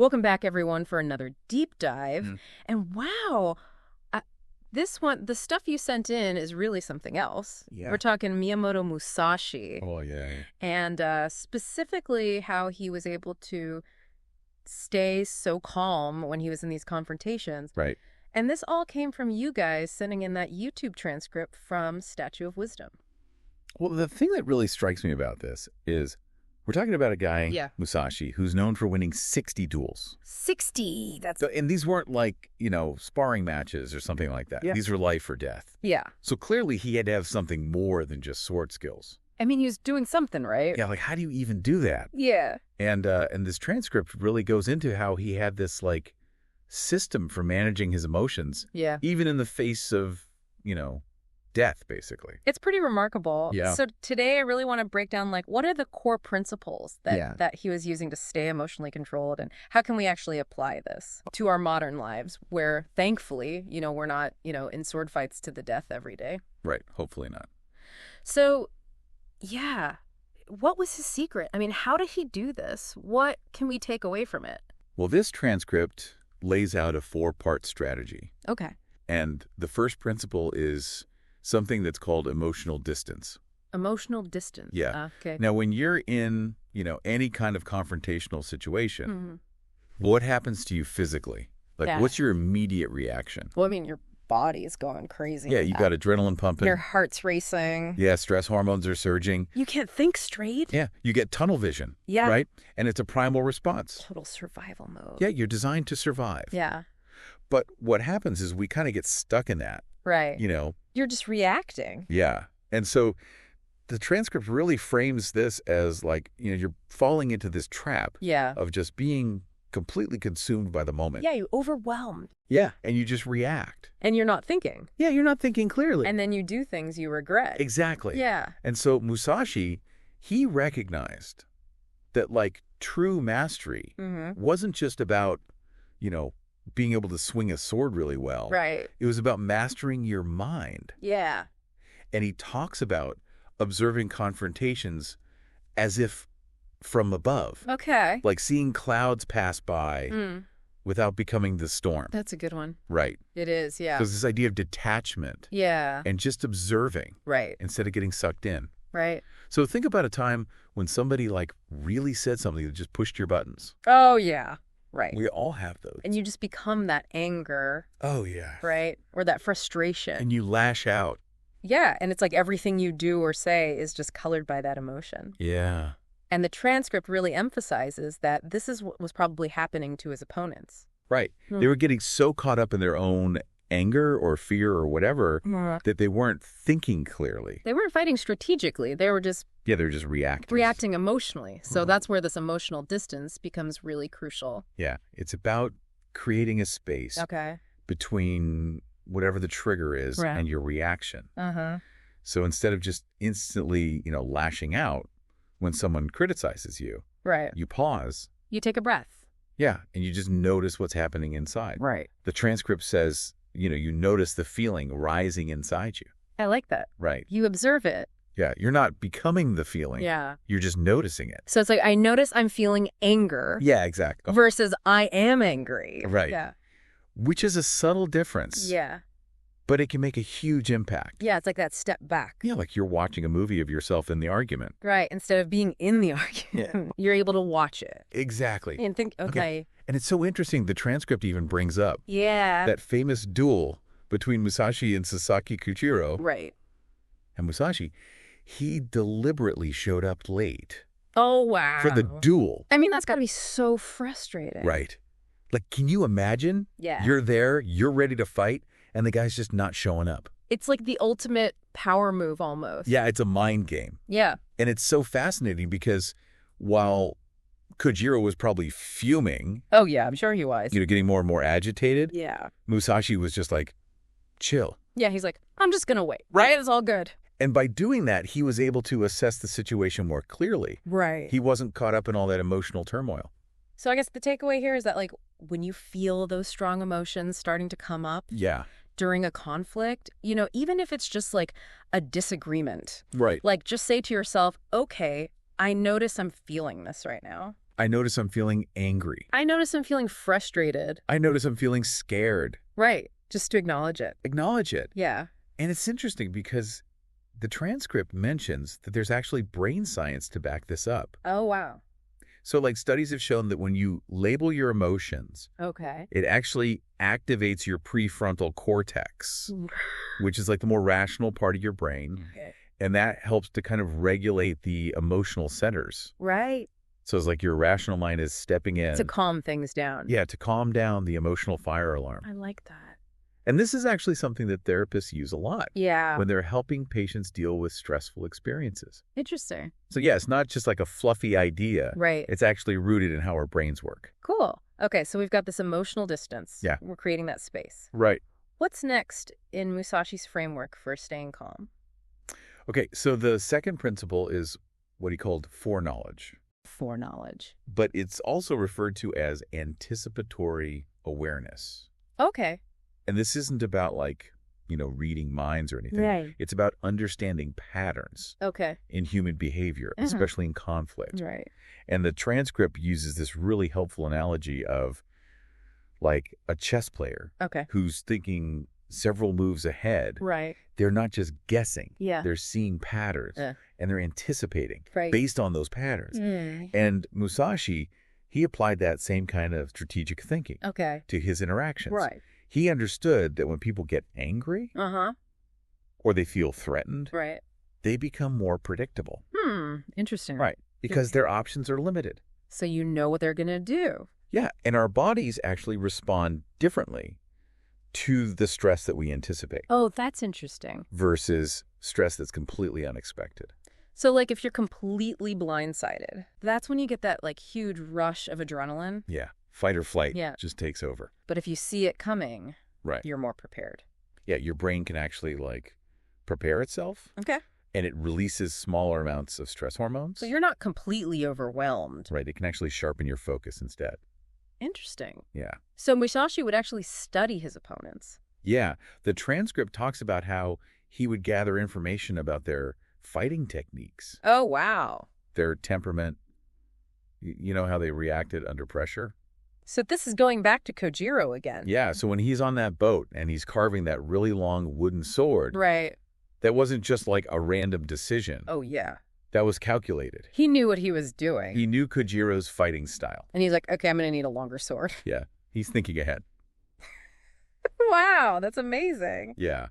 Welcome back, everyone, for another deep dive. Mm. And wow, this one, the stuff you sent in is really something else. Yeah. We're talking Miyamoto Musashi. Oh, yeah. And specifically how he was able to stay so calm when he was in these confrontations. Right. And this all came from you guys sending in that YouTube transcript from Statue of Wisdom. Well, the thing that really strikes me about this is we're talking about a guy, Yeah. Musashi, who's known for winning 60 duels. 60. And these weren't like, sparring matches or something like that. Yeah. These were life or death. Yeah. So clearly he had to have something more than just sword skills. I mean, he was doing something, right? Yeah, like how do you even do that? Yeah. And this transcript really goes into how he had this like system for managing his emotions, Yeah. even in the face of, death, basically. It's pretty remarkable. Yeah. So today I really want to break down, like, what are the core principles that, Yeah. that he was using to stay emotionally controlled, and how can we actually apply this to our modern lives where, thankfully, we're not, in sword fights to the death every day. Right. Hopefully not. So, yeah, what was his secret? I mean, how did he do this? What can we take away from it? Well, this transcript lays out a 4-part strategy. Okay. And the first principle is something that's called emotional distance. Emotional distance. Yeah. Okay. Now, when you're in, any kind of confrontational situation, Mhm. what happens to you physically? Like, Yeah. what's your immediate reaction? Well, I mean, your body is going crazy. Yeah, you got adrenaline pumping. Your heart's racing. Yeah, stress hormones are surging. You can't think straight. Yeah, you get tunnel vision. Yeah. Right? And it's a primal response. Total survival mode. Yeah, you're designed to survive. Yeah. But what happens is we kind of get stuck in that, Right. You're just reacting. Yeah. And so the transcript really frames this as like, you're falling into this trap Yeah. of just being completely consumed by the moment. Yeah, you're overwhelmed. Yeah. And you just react. And you're not thinking. Yeah, you're not thinking clearly. And then you do things you regret. Exactly. Yeah. And so Musashi, he recognized that like true mastery Mm-hmm. wasn't just about, being able to swing a sword really well. Right. It was about mastering your mind. Yeah. And he talks about observing confrontations as if from above. Okay. Like seeing clouds pass by without becoming the storm. That's a good one. Right. It is, yeah. So it's this idea of detachment Yeah. and just observing Right. instead of getting sucked in. Right. So think about a time when somebody like really said something that just pushed your buttons. Oh, yeah. Right. We all have those. And you just become that anger, Oh, yeah. right? Or that frustration. And you lash out. Yeah. And it's like everything you do or say is just colored by that emotion. Yeah. And the transcript really emphasizes that this is what was probably happening to his opponents. Right. Hmm. They were getting so caught up in their own anger or fear or whatever that they weren't thinking clearly. They weren't fighting strategically. They were just Yeah, they're just reacting. reacting emotionally. So that's where this emotional distance becomes really crucial. Yeah. It's about creating a space Okay. between whatever the trigger is Right. and your reaction. Uh-huh. So instead of just instantly, lashing out when someone criticizes you, Right. you pause. You take a breath. Yeah. And you just notice what's happening inside. Right. The transcript says, you notice the feeling rising inside you. I like that. Right. You observe it. Yeah. You're not becoming the feeling. Yeah. You're just noticing it. So it's like, I notice I'm feeling anger Yeah, exactly. versus I am angry. Right. Yeah. Which is a subtle difference. Yeah. But it can make a huge impact. Yeah. It's like that step back. Yeah, like you're watching a movie of yourself in the argument. Right. Instead of being in the argument, you're able to watch it Exactly. and think, okay. And it's so interesting. The transcript even brings up Yeah. that famous duel between Musashi and Sasaki Kuchiro. Right. And Musashi, he deliberately showed up late Oh, wow. for the duel. I mean, that's got to be so frustrating. Right. Like, can you imagine? Yeah. You're there, you're ready to fight, and the guy's just not showing up. It's like the ultimate power move almost. Yeah, it's a mind game. Yeah. And it's so fascinating because while Kojiro was probably fuming, Oh, yeah. I'm sure he was. getting more and more agitated, Yeah. Musashi was just like, chill. Yeah. He's like, I'm just going to wait. Right. It's all good. And by doing that, he was able to assess the situation more clearly. Right. He wasn't caught up in all that emotional turmoil. So I guess the takeaway here is that, like, when you feel those strong emotions starting to come up Yeah. during a conflict, even if it's just like a disagreement, Right. like just say to yourself, okay, I notice I'm feeling this right now. I notice I'm feeling angry. I notice I'm feeling frustrated. I notice I'm feeling scared. Right. Just to acknowledge it. Acknowledge it. Yeah. And it's interesting because the transcript mentions that there's actually brain science to back this up. Oh, wow. So like studies have shown that when you label your emotions, Okay. it actually activates your prefrontal cortex, which is like the more rational part of your brain. Okay. And that helps to kind of regulate the emotional centers. Right. So it's like your rational mind is stepping in. To calm things down. Yeah, to calm down the emotional fire alarm. I like that. And this is actually something that therapists use a lot Yeah. when they're helping patients deal with stressful experiences. Interesting. So yeah, it's not just like a fluffy idea. Right. It's actually rooted in how our brains work. Cool. Okay, so we've got this emotional distance. Yeah. We're creating that space. Right. What's next in Musashi's framework for staying calm? Okay, so the second principle is what he called foreknowledge. Foreknowledge. But it's also referred to as anticipatory awareness. Okay. And this isn't about reading minds or anything. Right. It's about understanding patterns Okay. in human behavior, especially in conflict. Right. And the transcript uses this really helpful analogy of like a chess player Okay. who's thinking several moves ahead. Right. They're not just guessing. Yeah. They're seeing patterns and they're anticipating Right. based on those patterns. And Musashi, he applied that same kind of strategic thinking Okay. to his interactions. Right. He understood that when people get angry Uh-huh. or they feel threatened, Right. they become more predictable. Interesting. Right. Because their options are limited. So you know what they're going to do. Yeah. And our bodies actually respond differently to the stress that we anticipate Oh, that's interesting. versus stress that's completely unexpected. So like if you're completely blindsided, that's when you get that like huge rush of adrenaline. Yeah. Fight or flight Yeah. just takes over. But if you see it coming, Right. you're more prepared. Yeah. Your brain can actually prepare itself Okay. and it releases smaller amounts of stress hormones. So you're not completely overwhelmed. Right. It can actually sharpen your focus instead. Interesting. Yeah. So Musashi would actually study his opponents. Yeah. The transcript talks about how he would gather information about their fighting techniques, Oh, wow. their temperament, you know, how they reacted under pressure. So this is going back to Kojiro again. Yeah. So when he's on that boat and he's carving that really long wooden sword, Right. that wasn't just like a random decision. Oh, yeah. That was calculated. He knew what he was doing. He knew Kojiro's fighting style. And he's like, okay, I'm going to need a longer sword. Yeah. He's thinking ahead. Wow, that's amazing. Yeah.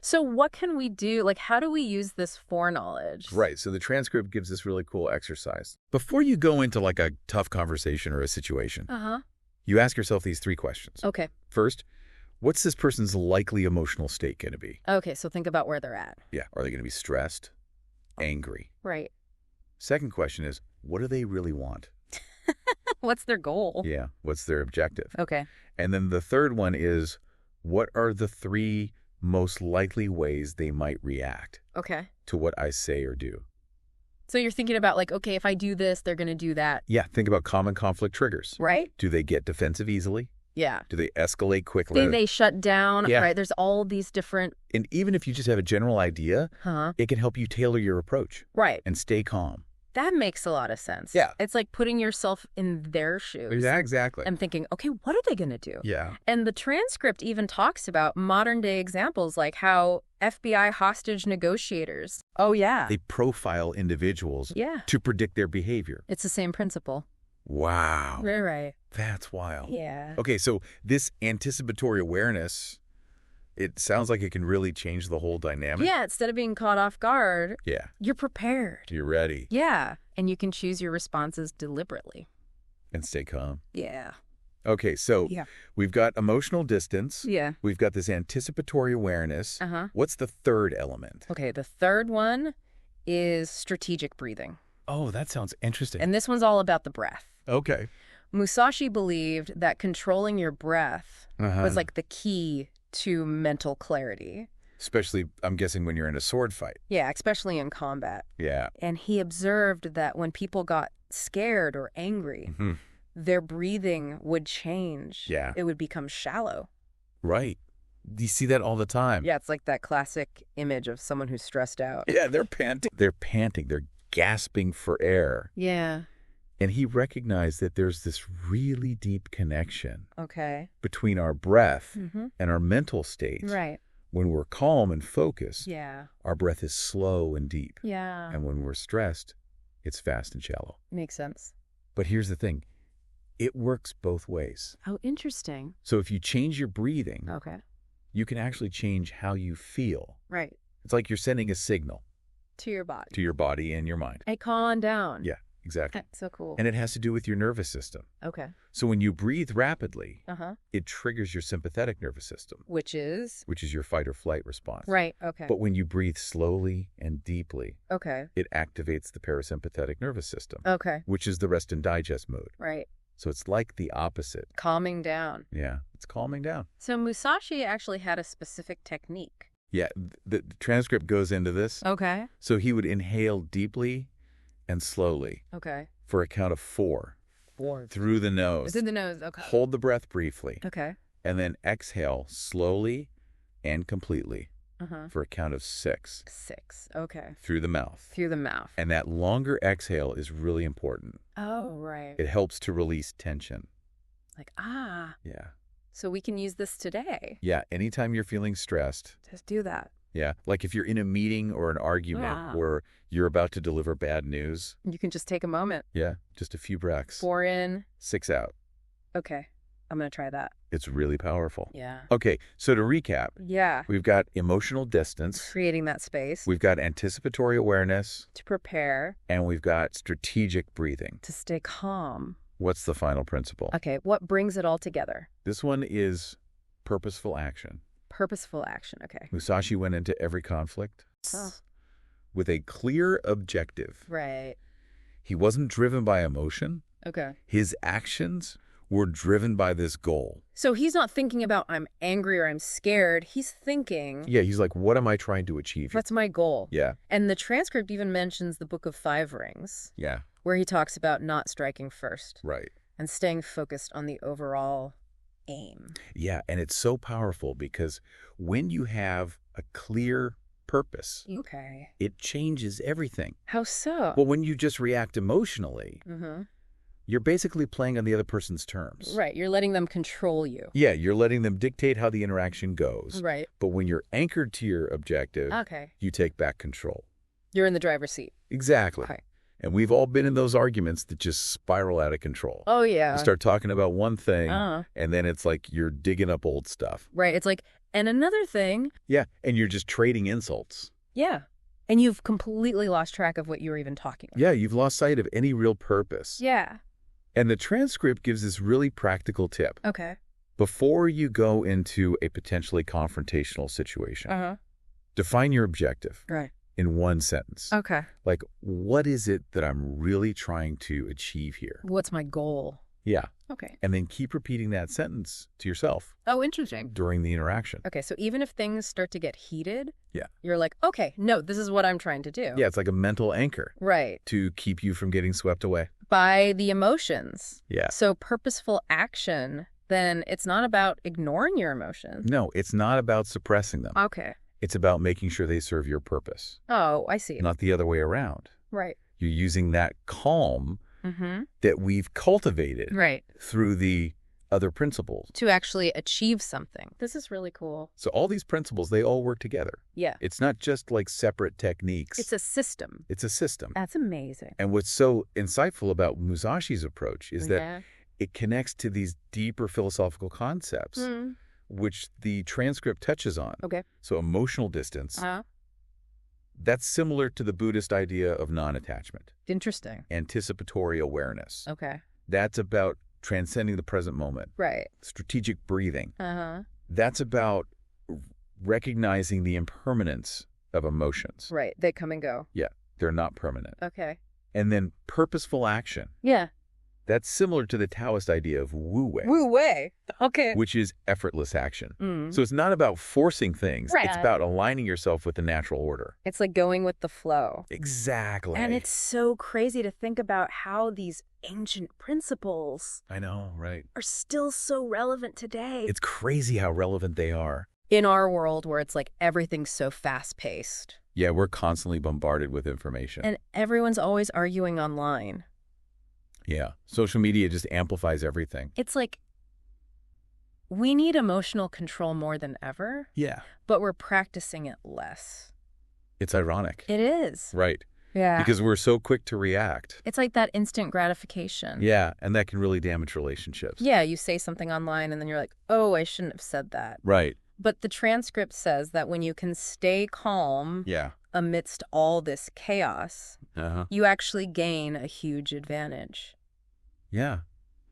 So what can we do? Like, how do we use this foreknowledge? Right. So the transcript gives this really cool exercise. Before you go into like a tough conversation or a situation, Uh-huh. you ask yourself these three questions. Okay. First, what's this person's likely emotional state going to be? Okay, so think about where they're at. Yeah. Are they going to be stressed? Angry? Right. Second question is, what do they really want? What's their goal? Yeah. What's their objective? Okay. And then the third one is, what are the three most likely ways they might react Okay. to what I say or do? So you're thinking about like, okay, if I do this, they're going to do that. Yeah. Think about common conflict triggers. Right? Do they get defensive easily? Yeah. Do they escalate quickly? They shut down. Yeah. Right? There's all these different... And even if you just have a general idea, Huh? it can help you tailor your approach Right. and stay calm. That makes a lot of sense. Yeah. It's like putting yourself in their shoes. Exactly. And thinking, okay, what are they going to do? Yeah. And the transcript even talks about modern day examples like how FBI hostage negotiators. Oh, yeah. They profile individuals Yeah. to predict their behavior. It's the same principle. Wow. Right. That's wild. Yeah. Okay, so this anticipatory awareness, it sounds like it can really change the whole dynamic. Yeah, instead of being caught off guard, Yeah. you're prepared. You're ready. Yeah. And you can choose your responses deliberately. And stay calm. Yeah. Okay, so Yeah. we've got emotional distance. Yeah. We've got this anticipatory awareness. Uh-huh. What's the third element? Okay, the third one is strategic breathing. Oh, that sounds interesting. And this one's all about the breath. Okay. Musashi believed that controlling your breath was like the key to mental clarity. Especially, I'm guessing, when you're in a sword fight. Yeah, especially in combat. Yeah. And he observed that when people got scared or angry, their breathing would change. Yeah. It would become shallow. Right. You see that all the time. Yeah, it's like that classic image of someone who's stressed out. Yeah, they're panting. They're panting. They're gasping for air. Yeah. And he recognized that there's this really deep connection Okay. between our breath Mm-hmm. and our mental state. Right. When we're calm and focused, Yeah. our breath is slow and deep. Yeah. And when we're stressed, it's fast and shallow. Makes sense. But here's the thing. It works both ways. Oh, interesting. So if you change your breathing, Okay. you can actually change how you feel. Right. It's like you're sending a signal To your body. to your body and your mind. Hey, calm down. Yeah, exactly. So cool. And it has to do with your nervous system. Okay. So when you breathe rapidly, Uh-huh. it triggers your sympathetic nervous system, Which is? which is your fight or flight response. Right. Okay. But when you breathe slowly and deeply, Okay. it activates the parasympathetic nervous system, Okay. which is the rest and digest mode. Right. So it's like the opposite. Calming down. Yeah, it's calming down. So Musashi actually had a specific technique. Yeah, the transcript goes into this. Okay. So he would inhale deeply and slowly Okay. for a count of 4 4. through the nose. It's in the nose. Okay. Hold the breath briefly, Okay. and then exhale slowly and completely Uh-huh. for a count of 6 6. Okay. through the mouth. Through the mouth. And that longer exhale is really important. Oh, right. It helps to release tension. Like, Yeah. so we can use this today. Yeah, anytime you're feeling stressed, Just do that. yeah, like if you're in a meeting or an argument Yeah. where you're about to deliver bad news, You can just take a moment. yeah, just a few breaths, 4 in. 6 out. Okay. I'm going to try that. It's really powerful. Yeah. Okay, so to recap, Yeah. we've got emotional distance, Creating that space we've got anticipatory awareness, to prepare, and we've got strategic breathing. to stay calm. What's the final principle? Okay. What brings it all together? This one is purposeful action. Purposeful action. Okay. Musashi went into every conflict Oh. with a clear objective. Right. He wasn't driven by emotion. Okay. His actions were driven by this goal. So he's not thinking about I'm angry or I'm scared. He's thinking, Yeah, he's like, what am I trying to achieve here? what's my goal? Yeah, And the transcript even mentions the Book of 5 Rings, yeah, where he talks about not striking first right. and staying focused on the overall aim. Yeah, and it's so powerful because when you have a clear purpose, Okay. it changes everything. How so? Well, when you just react emotionally, Mm-hmm. you're basically playing on the other person's terms. Right. You're letting them control you. Yeah, you're letting them dictate how the interaction goes. Right. But when you're anchored to your objective, Okay. you take back control. You're in the driver's seat. Exactly. Okay. And we've all been in those arguments that just spiral out of control. Oh, yeah. You start talking about one thing, Uh-huh. and then it's like you're digging up old stuff. Right. It's like, and another thing. Yeah, and you're just trading insults. Yeah. And you've completely lost track of what you were even talking about. Yeah, you've lost sight of any real purpose. Yeah. And the transcript gives this really practical tip. Okay. Before you go into a potentially confrontational situation, Uh-huh. define your objective Right. in one sentence. Okay. Like, what is it that I'm really trying to achieve here? What's my goal? Yeah. Okay. And then keep repeating that sentence to yourself Oh, interesting. during the interaction. Okay, so even if things start to get heated, Yeah. you're like, okay, no, this is what I'm trying to do. Yeah, it's like a mental anchor Right. to keep you from getting swept away. By the emotions. Yeah. So purposeful action, then it's not about ignoring your emotions. No, it's not about suppressing them. Okay. It's about making sure they serve your purpose, Oh, I see. not the other way around. Right. You're using that calm Mm-hmm. that we've cultivated Right. through the other principles. To actually achieve something. This is really cool. So all these principles, they all work together. Yeah. It's not just like separate techniques. It's a system. It's a system. That's amazing. And what's so insightful about Musashi's approach is that Yeah. it connects to these deeper philosophical concepts, Mm. which the transcript touches on. Okay. So emotional distance, Uh-huh. that's similar to the Buddhist idea of non-attachment. Interesting. Anticipatory awareness, Okay. that's about transcending the present moment. Right. Strategic breathing, Uh-huh. that's about recognizing the impermanence of emotions. Right. They come and go. Yeah, they're not permanent. Okay. And then purposeful action, Yeah. that's similar to the Taoist idea of wu wei, Woo way. Okay. which is effortless action. Mm. So it's not about forcing things. Right. It's about aligning yourself with the natural order. It's like going with the flow. Exactly. And it's so crazy to think about how these ancient principles I know, right? are still so relevant today. It's crazy how relevant they are. In our world where it's like everything's so fast-paced Yeah, we're constantly bombarded with information. and everyone's always arguing online. Yeah. Social media just amplifies everything. It's like we need emotional control more than ever, Yeah. but we're practicing it less. It's ironic. It is. Right. Yeah. Because we're so quick to react. It's like that instant gratification. Yeah, and that can really damage relationships. Yeah, you say something online and then you're like, oh, I shouldn't have said that. Right. But the transcript says that when you can stay calm Yeah. amidst all this chaos, Uh-huh. you actually gain a huge advantage. Yeah.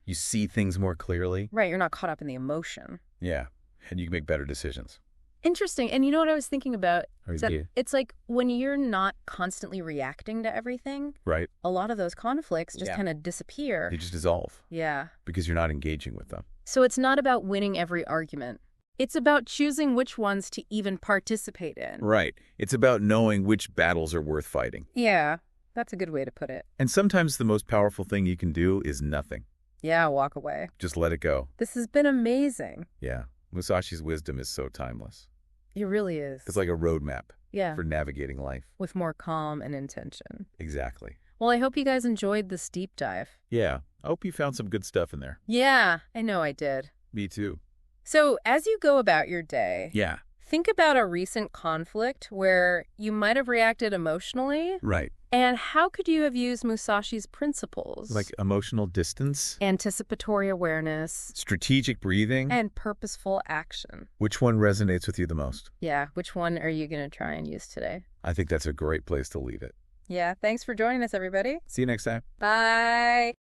You see things more clearly. Right, you're not caught up in the emotion. Yeah. And you can make better decisions. Interesting. And you know what I was thinking about? Or Is that yeah. it's like when you're not constantly reacting to everything, Right. a lot of those conflicts just Yeah. kind of disappear. They just dissolve Yeah. because you're not engaging with them. So it's not about winning every argument. It's about choosing which ones to even participate in. Right. It's about knowing which battles are worth fighting. Yeah, that's a good way to put it. And sometimes the most powerful thing you can do is nothing. Yeah, walk away. Just let it go. This has been amazing. Yeah. Musashi's wisdom is so timeless. It really is. It's like a roadmap yeah, for navigating life. with more calm and intention. Exactly. Well, I hope you guys enjoyed this deep dive. Yeah. I hope you found some good stuff in there. Yeah, I know I did. Me too. So as you go about your day, Yeah. think about a recent conflict where you might have reacted emotionally. Right. And how could you have used Musashi's principles? Like emotional distance, anticipatory awareness, strategic breathing. and purposeful action. Which one resonates with you the most? Yeah, which one are you going to try and use today? I think that's a great place to leave it. Yeah, thanks for joining us, everybody. See you next time. Bye.